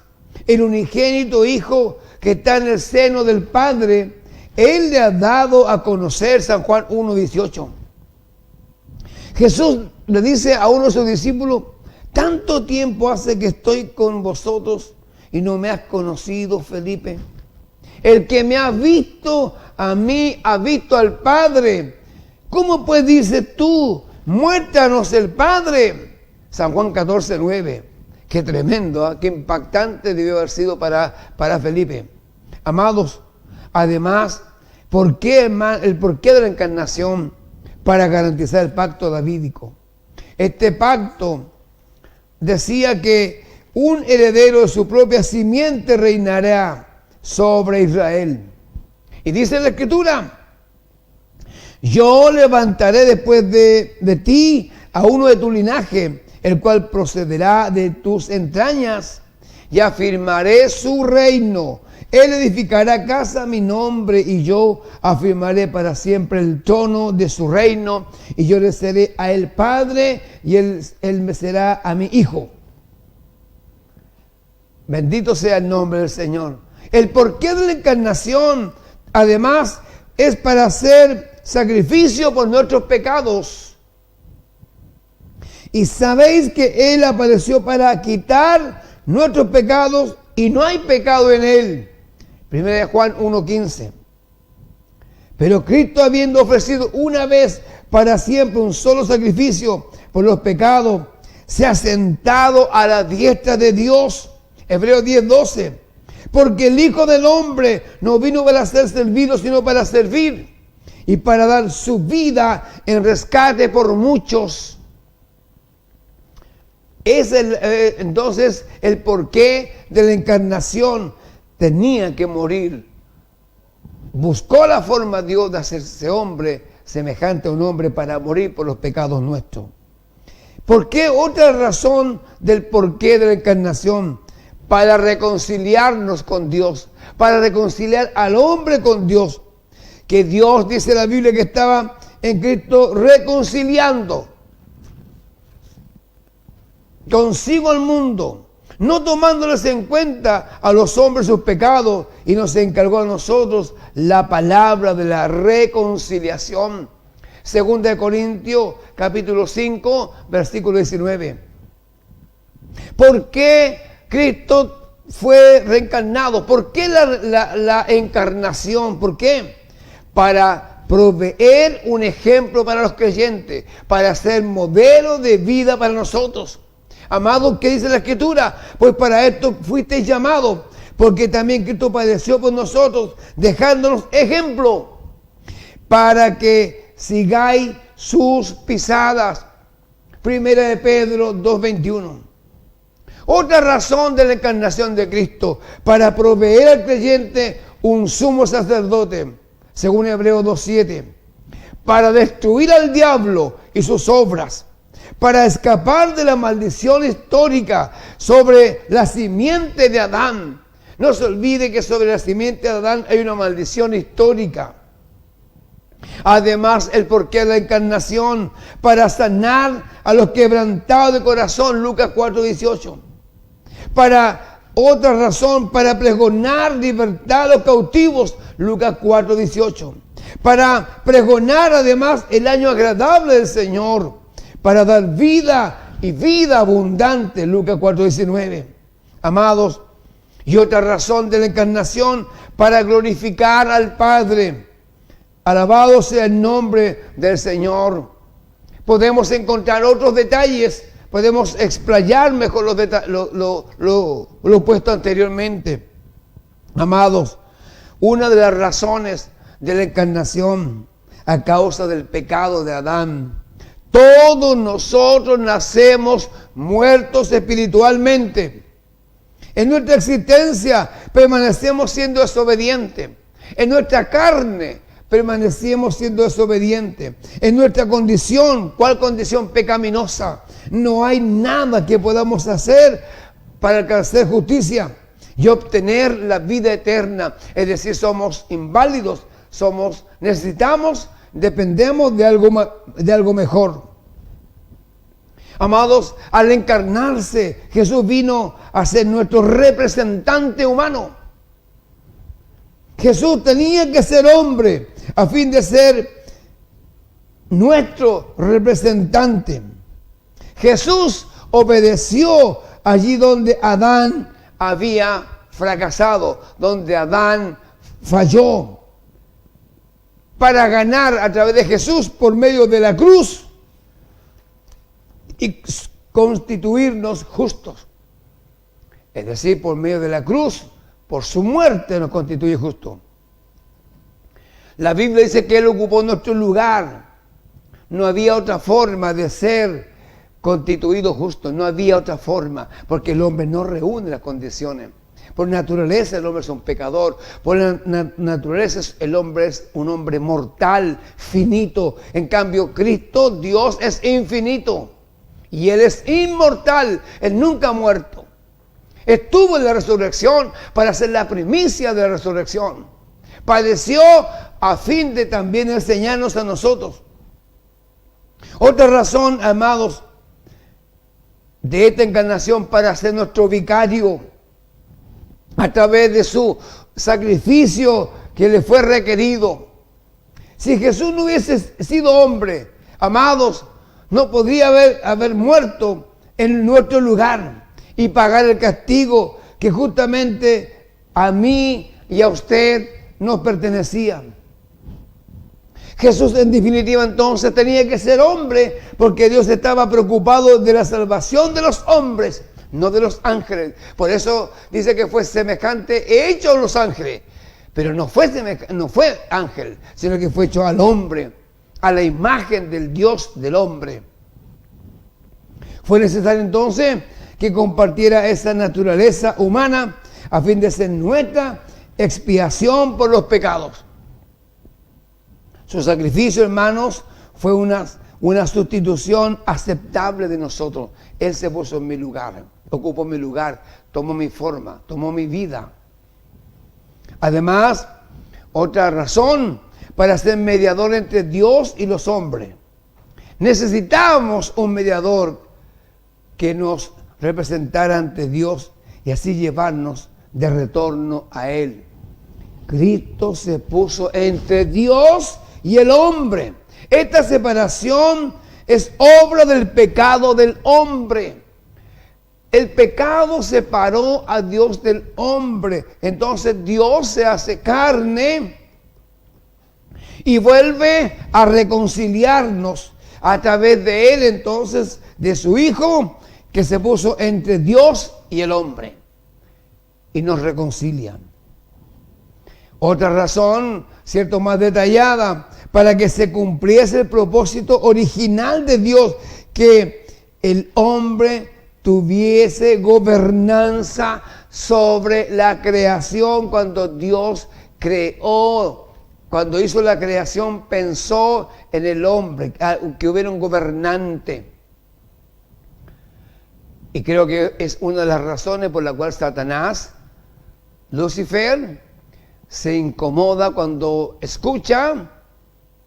el unigénito Hijo que está en el seno del Padre. Él le ha dado a conocer, San Juan 1:18. Jesús le dice a uno de sus discípulos: tanto tiempo hace que estoy con vosotros y no me has conocido, Felipe. El que me ha visto a mí ha visto al Padre. ¿Cómo pues dices tú, muéstranos el Padre? San Juan 14:9. Qué tremendo, ¿eh? Qué impactante debió haber sido para Felipe. Amados, además, el porqué de la encarnación? Para garantizar el pacto davídico. Este pacto decía que un heredero de su propia simiente reinará sobre Israel. Y dice la Escritura: yo levantaré después de ti a uno de tu linaje, el cual procederá de tus entrañas, y afirmaré su reino. Él edificará casa a mi nombre, y yo afirmaré para siempre el trono de su reino, y yo le seré a él padre, y él me será a mi hijo. Bendito sea el nombre del Señor. El porqué de la encarnación, además, es para hacer sacrificio por nuestros pecados. Y sabéis que Él apareció para quitar nuestros pecados y no hay pecado en Él. 1 Juan 1:15. Pero Cristo, habiendo ofrecido una vez para siempre un solo sacrificio por los pecados, se ha sentado a la diestra de Dios. Hebreos 10:12. Porque el Hijo del Hombre no vino para ser servido, sino para servir y para dar su vida en rescate por muchos. Es entonces el porqué de la encarnación. Tenía que morir. Buscó la forma Dios de hacerse hombre, semejante a un hombre, para morir por los pecados nuestros. ¿Por qué? Otra razón del porqué de la encarnación: para reconciliarnos con Dios, para reconciliar al hombre con Dios. Que Dios, dice la Biblia, que estaba en Cristo reconciliando consigo al mundo, no tomándoles en cuenta a los hombres sus pecados, y nos encargó a nosotros la palabra de la reconciliación. 2 Corintios capítulo 5, versículo 19. ¿Por qué Cristo fue reencarnado? ¿Por qué la encarnación? ¿Por qué? Para proveer un ejemplo para los creyentes, para ser modelo de vida para nosotros. Amados, ¿qué dice la Escritura? Pues para esto fuisteis llamados, porque también Cristo padeció por nosotros, dejándonos ejemplo, para que sigáis sus pisadas. 1 de Pedro 2:21. Otra razón de la encarnación de Cristo: para proveer al creyente un sumo sacerdote, según Hebreos 2:7, para destruir al diablo y sus obras, para escapar de la maldición histórica sobre la simiente de Adán. No se olvide que sobre la simiente de Adán hay una maldición histórica. Además, el porqué de la encarnación: para sanar a los quebrantados de corazón, Lucas 4:18. Para otra razón: para pregonar libertad a los cautivos, Lucas 4:18. Para pregonar además el año agradable del Señor, para dar vida y vida abundante, Lucas 4:19. Amados, y otra razón de la encarnación: para glorificar al Padre. Alabado sea el nombre del Señor. Podemos encontrar otros detalles, podemos explayar mejor lo puesto anteriormente. Amados, una de las razones de la encarnación, a causa del pecado de Adán, todos nosotros nacemos muertos espiritualmente. En nuestra existencia permanecemos siendo desobedientes. En nuestra carne permanecemos siendo desobedientes. En nuestra condición, ¿cuál condición? Pecaminosa. No hay nada que podamos hacer para alcanzar justicia y obtener la vida eterna. Es decir, somos inválidos, necesitamos, dependemos de algo mejor. Amados, al encarnarse, Jesús vino a ser nuestro representante humano. Jesús tenía que ser hombre a fin de ser nuestro representante. Jesús obedeció allí donde Adán había fracasado, donde Adán falló, para ganar a través de Jesús por medio de la cruz y constituirnos justos. Es decir, por medio de la cruz, por su muerte nos constituye justos. La Biblia dice que Él ocupó nuestro lugar. No había otra forma de ser constituido justo, no había otra forma, porque el hombre no reúne las condiciones. Por naturaleza el hombre es un pecador, por naturaleza el hombre es un hombre mortal, finito. En cambio, Cristo, Dios, es infinito y Él es inmortal, Él nunca ha muerto. Estuvo en la resurrección para ser la primicia de la resurrección. Padeció a fin de también enseñarnos a nosotros. Otra razón, amados, de esta encarnación: para ser nuestro vicario a través de su sacrificio que le fue requerido. Si Jesús no hubiese sido hombre, amados, no podría haber muerto en nuestro lugar y pagar el castigo que justamente a mí y a usted nos pertenecía. Jesús en definitiva entonces tenía que ser hombre porque Dios estaba preocupado de la salvación de los hombres, no de los ángeles. Por eso dice que fue semejante hecho a los ángeles, pero no fue ángel, sino que fue hecho al hombre, a la imagen del Dios del hombre. Fue necesario entonces que compartiera esa naturaleza humana a fin de ser nuestra expiación por los pecados. Su sacrificio, hermanos, fue una sustitución aceptable de nosotros. Él se puso en mi lugar, ocupó mi lugar, tomó mi forma, tomó mi vida. Además, otra razón para ser mediador entre Dios y los hombres. Necesitábamos un mediador que nos representara ante Dios y así llevarnos de retorno a Él. Cristo se puso entre Dios y el hombre. Esta separación es obra del pecado del hombre. El pecado separó a Dios del hombre. Entonces Dios se hace carne y vuelve a reconciliarnos a través de Él, entonces, de su Hijo, que se puso entre Dios y el hombre. Y nos reconcilia. Otra razón, cierto, más detallada, para que se cumpliese el propósito original de Dios, que el hombre tuviese gobernanza sobre la creación. Cuando Dios creó, cuando hizo la creación, pensó en el hombre, que hubiera un gobernante. Y creo que es una de las razones por la cual Satanás, Lucifer, se incomoda cuando escucha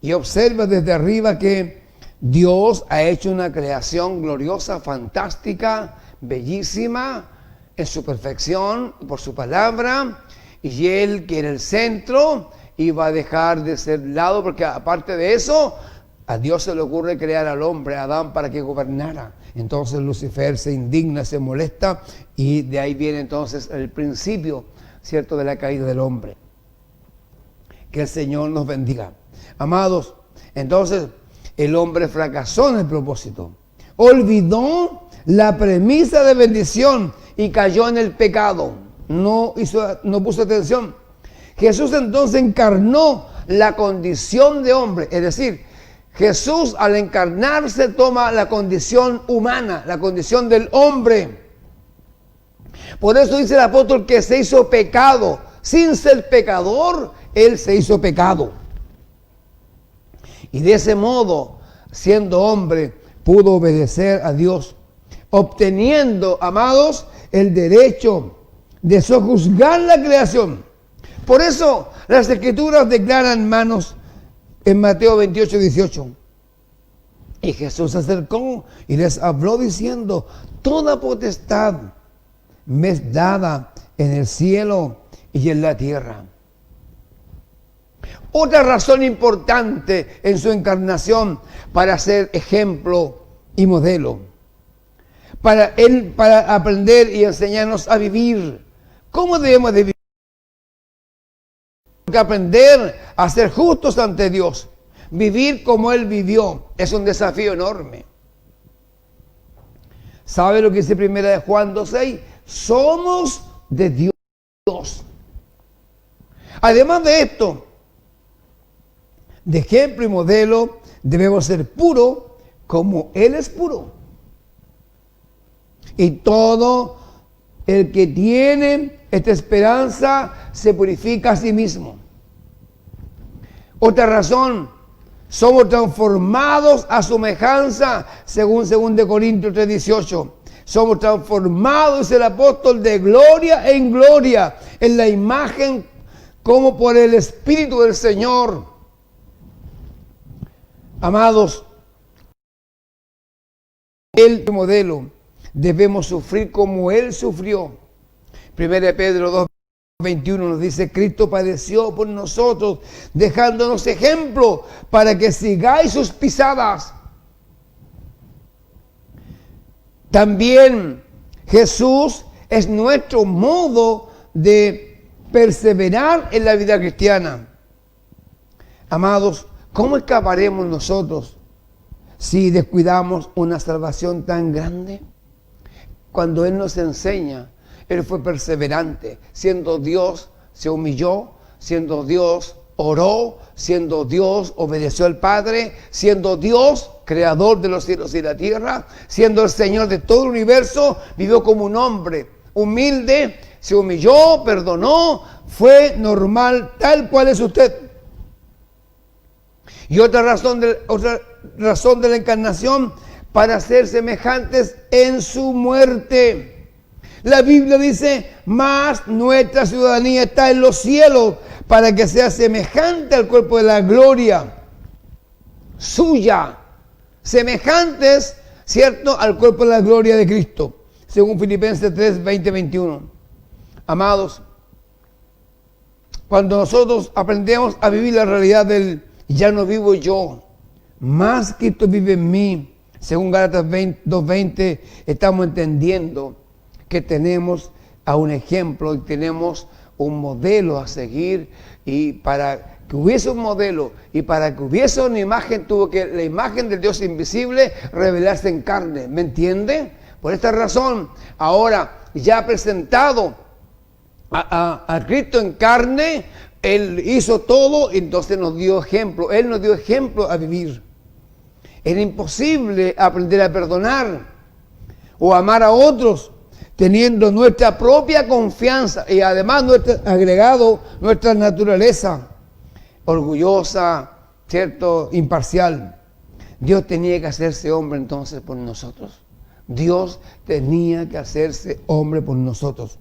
y observa desde arriba que Dios ha hecho una creación gloriosa, fantástica, bellísima, en su perfección, por su palabra, y Él, que era el centro, iba a dejar de ser lado, porque aparte de eso, a Dios se le ocurre crear al hombre, a Adán, para que gobernara. Entonces Lucifer se indigna, se molesta, y de ahí viene entonces el principio, ¿cierto?, de la caída del hombre. Que el Señor nos bendiga. Amados, entonces el hombre fracasó en el propósito. Olvidó la premisa de bendición y cayó en el pecado. No puso atención. Jesús entonces encarnó la condición de hombre. Es decir, Jesús al encarnarse toma la condición humana, la condición del hombre. Por eso dice el apóstol que se hizo pecado. Sin ser pecador, Él se hizo pecado. Y de ese modo, siendo hombre, pudo obedecer a Dios, obteniendo, amados, el derecho de sojuzgar la creación. Por eso las Escrituras declaran, hermanos, en Mateo 28, 18. Y Jesús se acercó y les habló diciendo: toda potestad me es dada en el cielo y en la tierra. Otra razón importante en su encarnación, para ser ejemplo y modelo, para aprender y enseñarnos a vivir. ¿Cómo debemos de vivir? Porque aprender a ser justos ante Dios, vivir como Él vivió, es un desafío enorme. ¿Sabe lo que dice 1 Juan 2:6? Somos de Dios. Además de esto, de ejemplo y modelo, debemos ser puros como Él es puro. Y todo el que tiene esta esperanza se purifica a sí mismo. Otra razón, somos transformados a su semejanza, según 2 Corintios 3:18. Somos transformados, dice el apóstol, de gloria en gloria, en la imagen como por el Espíritu del Señor. Amados, el modelo, debemos sufrir como Él sufrió. 1 Pedro 2:21 nos dice: Cristo padeció por nosotros, dejándonos ejemplo para que sigáis sus pisadas. También Jesús es nuestro modo de perseverar en la vida cristiana. Amados, ¿cómo escaparemos nosotros si descuidamos una salvación tan grande? Cuando Él nos enseña, Él fue perseverante. Siendo Dios, se humilló. Siendo Dios, oró. Siendo Dios, obedeció al Padre. Siendo Dios, creador de los cielos y la tierra. Siendo el Señor de todo el universo, vivió como un hombre humilde. Se humilló, perdonó. Fue normal, tal cual es usted. Y otra razón de la encarnación, para ser semejantes en su muerte. La Biblia dice, mas nuestra ciudadanía está en los cielos, para que sea semejante al cuerpo de la gloria suya. Semejantes, ¿cierto?, al cuerpo de la gloria de Cristo, según Filipenses 3, 20, 21. Amados, cuando nosotros aprendemos a vivir la realidad del ya no vivo yo, más Cristo vive en mí, según Gálatas 2:20, estamos entendiendo que tenemos a un ejemplo y tenemos un modelo a seguir, y para que hubiese un modelo y para que hubiese una imagen, tuvo que la imagen del Dios invisible revelarse en carne. ¿Me entiende? Por esta razón, ahora ya presentado a Cristo en carne, Él hizo todo, entonces nos dio ejemplo. Él nos dio ejemplo a vivir. Era imposible aprender a perdonar o amar a otros teniendo nuestra propia confianza y además agregado nuestra naturaleza orgullosa, ¿cierto?, imparcial. Dios tenía que hacerse hombre entonces por nosotros. Dios tenía que hacerse hombre por nosotros.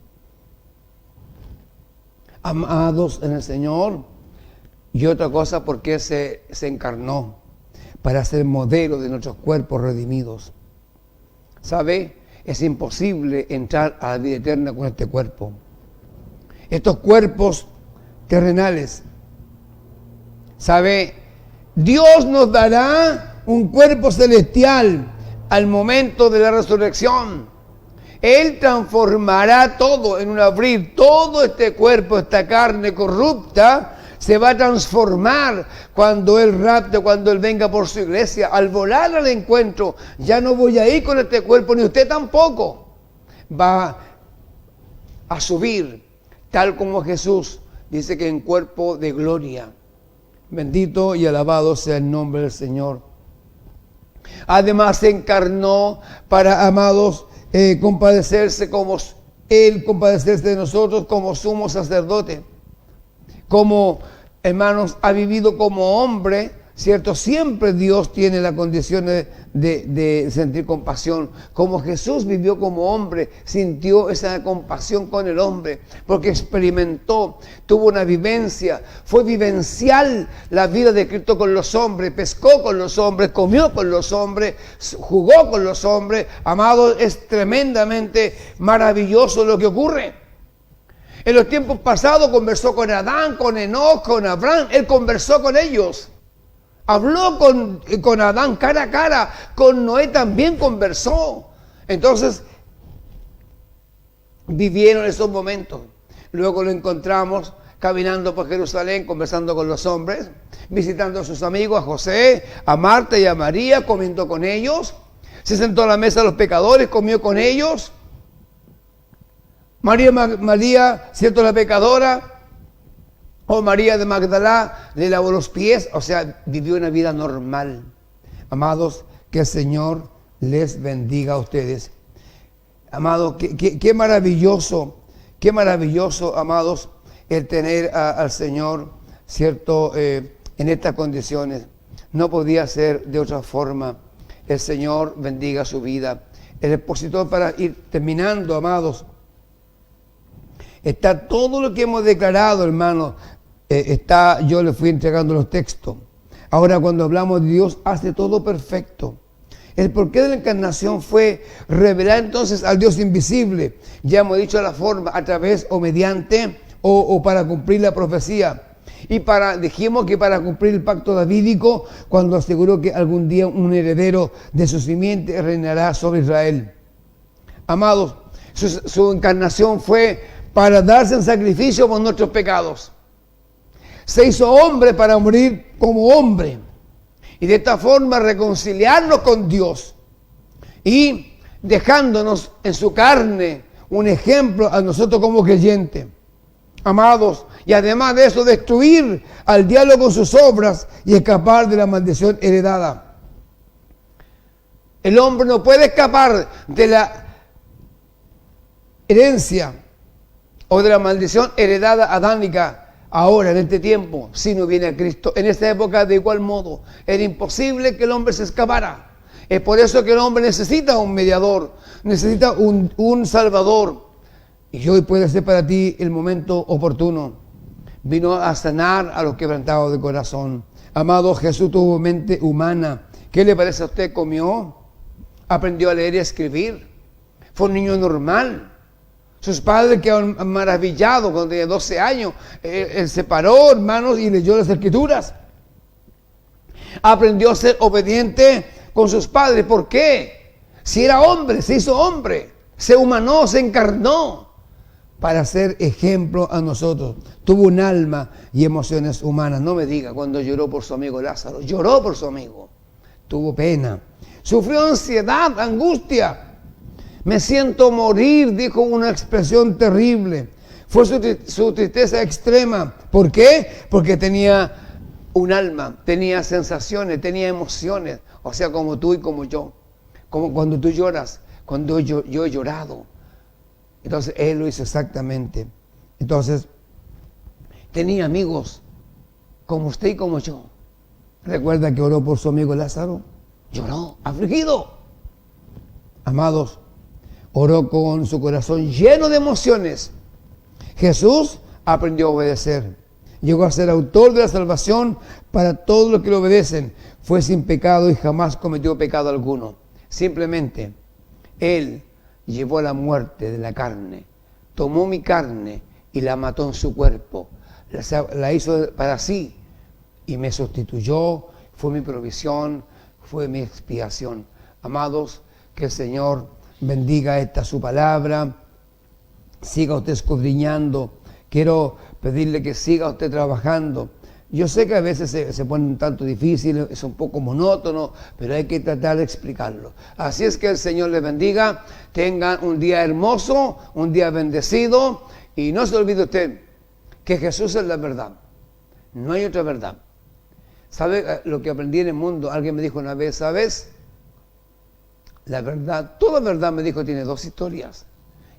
Amados en el Señor. Y otra cosa, porque se encarnó para ser modelo de nuestros cuerpos redimidos. ¿Sabe? Es imposible entrar a la vida eterna con este cuerpo. Estos cuerpos terrenales. ¿Sabe? Dios nos dará un cuerpo celestial al momento de la resurrección. Él transformará todo en un abrir. Todo este cuerpo, esta carne corrupta, se va a transformar cuando Él rapte, cuando Él venga por su iglesia. Al volar al encuentro, ya no voy a ir con este cuerpo, ni usted tampoco. Va a subir, tal como Jesús dice que en cuerpo de gloria. Bendito y alabado sea el nombre del Señor. Además se encarnó para, amados, compadecerse como Él, compadecerse de nosotros como sumo sacerdote. Como, hermanos, ha vivido como hombre, ¿cierto? Siempre Dios tiene la condición de sentir compasión. Como Jesús vivió como hombre, sintió esa compasión con el hombre, porque experimentó, tuvo una vivencia, fue vivencial la vida de Cristo con los hombres, pescó con los hombres, comió con los hombres, jugó con los hombres. Amados, es tremendamente maravilloso lo que ocurre. En los tiempos pasados conversó con Adán, con Enoc, con Abraham. Él conversó con ellos. Habló con Adán cara a cara. Con Noé también conversó. Entonces, vivieron esos momentos. Luego lo encontramos caminando por Jerusalén, conversando con los hombres, visitando a sus amigos, a José, a Marta y a María, comiendo con ellos. Se sentó a la mesa de los pecadores, comió con ellos. María, ¿cierto?, la pecadora, o María de Magdalá, le lavó los pies, o sea, vivió una vida normal. Amados, que el Señor les bendiga a ustedes. Amados, qué maravilloso, amados, el tener al Señor, ¿cierto?, en estas condiciones. No podía ser de otra forma. El Señor bendiga su vida. El expositor, para ir terminando, amados, está todo lo que hemos declarado, hermano. Yo le fui entregando los textos. Ahora, cuando hablamos de Dios, hace todo perfecto. El porqué de la encarnación fue revelar entonces al Dios invisible. Ya hemos dicho la forma, a través o mediante o para cumplir la profecía. Y dijimos que para cumplir el pacto davídico, cuando aseguró que algún día un heredero de su simiente reinará sobre Israel. Amados, su encarnación fue para darse en sacrificio por nuestros pecados. Se hizo hombre para morir como hombre y de esta forma reconciliarnos con Dios y dejándonos en su carne un ejemplo a nosotros como creyentes. Amados, y además de eso destruir al diablo con sus obras y escapar de la maldición heredada. El hombre no puede escapar de la herencia o de la maldición heredada adánica ahora en este tiempo, si no viene a Cristo. En esta época de igual modo era imposible que el hombre se escapara. Es por eso que el hombre necesita un mediador, necesita un salvador. Y hoy puede ser para ti el momento oportuno. Vino a sanar a los quebrantados de corazón. Amado, Jesús tuvo mente humana. ¿Qué le parece a usted? Comió, aprendió a leer y a escribir. Fue un niño normal. Sus padres quedaron maravillados cuando tenía 12 años. Él se paró, hermanos, y leyó las Escrituras. Aprendió a ser obediente con sus padres. ¿Por qué? Si era hombre, se hizo hombre. Se humanó, se encarnó para ser ejemplo a nosotros. Tuvo un alma y emociones humanas. No me diga cuando lloró por su amigo Lázaro. Lloró por su amigo. Tuvo pena. Sufrió ansiedad, angustia. Me siento morir, dijo una expresión terrible. Fue su tristeza extrema. ¿Por qué? Porque tenía un alma, tenía sensaciones, tenía emociones. O sea, como tú y como yo. Como cuando tú lloras, cuando yo he llorado. Entonces, él lo hizo exactamente. Entonces, tenía amigos como usted y como yo. ¿Recuerda que oró por su amigo Lázaro? Lloró, afligido. Amados, oró con su corazón lleno de emociones. Jesús aprendió a obedecer. Llegó a ser autor de la salvación para todos los que lo obedecen. Fue sin pecado y jamás cometió pecado alguno. Simplemente, Él llevó la muerte de la carne. Tomó mi carne y la mató en su cuerpo. La hizo para sí y me sustituyó. Fue mi provisión, fue mi expiación. Amados, que el Señor bendiga esta su palabra. Siga usted escudriñando. Quiero pedirle que siga usted trabajando. Yo sé que a veces se pone un tanto difícil, es un poco monótono, pero hay que tratar de explicarlo. Así es que el Señor les bendiga. Tengan un día hermoso, un día bendecido. Y no se olvide usted que Jesús es la verdad. No hay otra verdad. ¿Sabe lo que aprendí en el mundo? Alguien me dijo una vez, ¿sabes? La verdad, toda verdad, me dijo, tiene dos historias.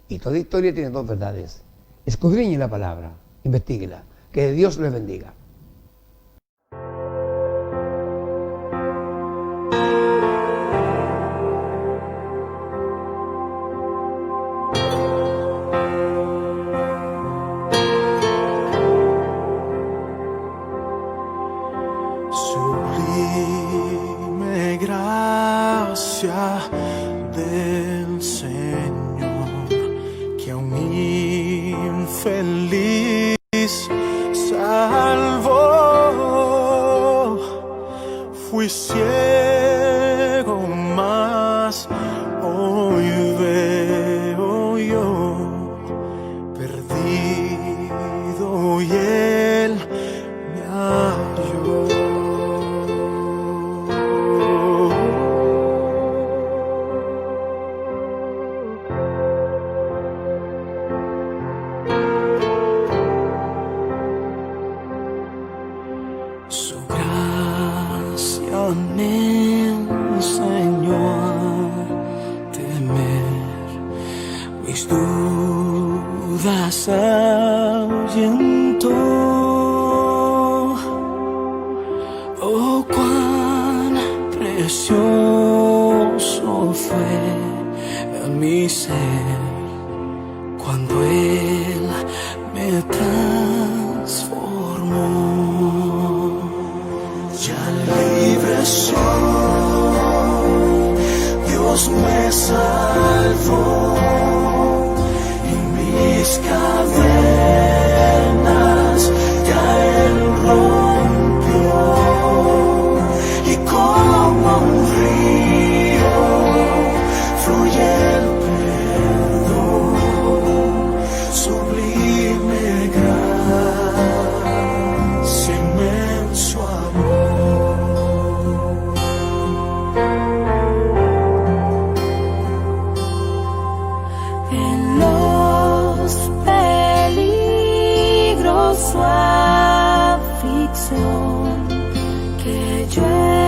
Y toda historia tiene dos verdades. Escudriñe la palabra, investíguela. Que Dios les bendiga. Sublime gracia del Señor, que a un infeliz salvó. Fui ciego, mas hoy veo yo, perdido, y Él me halló. Su gracia me enseñó a temer, mis dudas ahuyentó. Oh, cuán precioso fue en mi ser cuando Él me transformó. Ya libre soy, Dios me salvó, y mis cadenas ya Él rompió, y como un río fluye el llueve.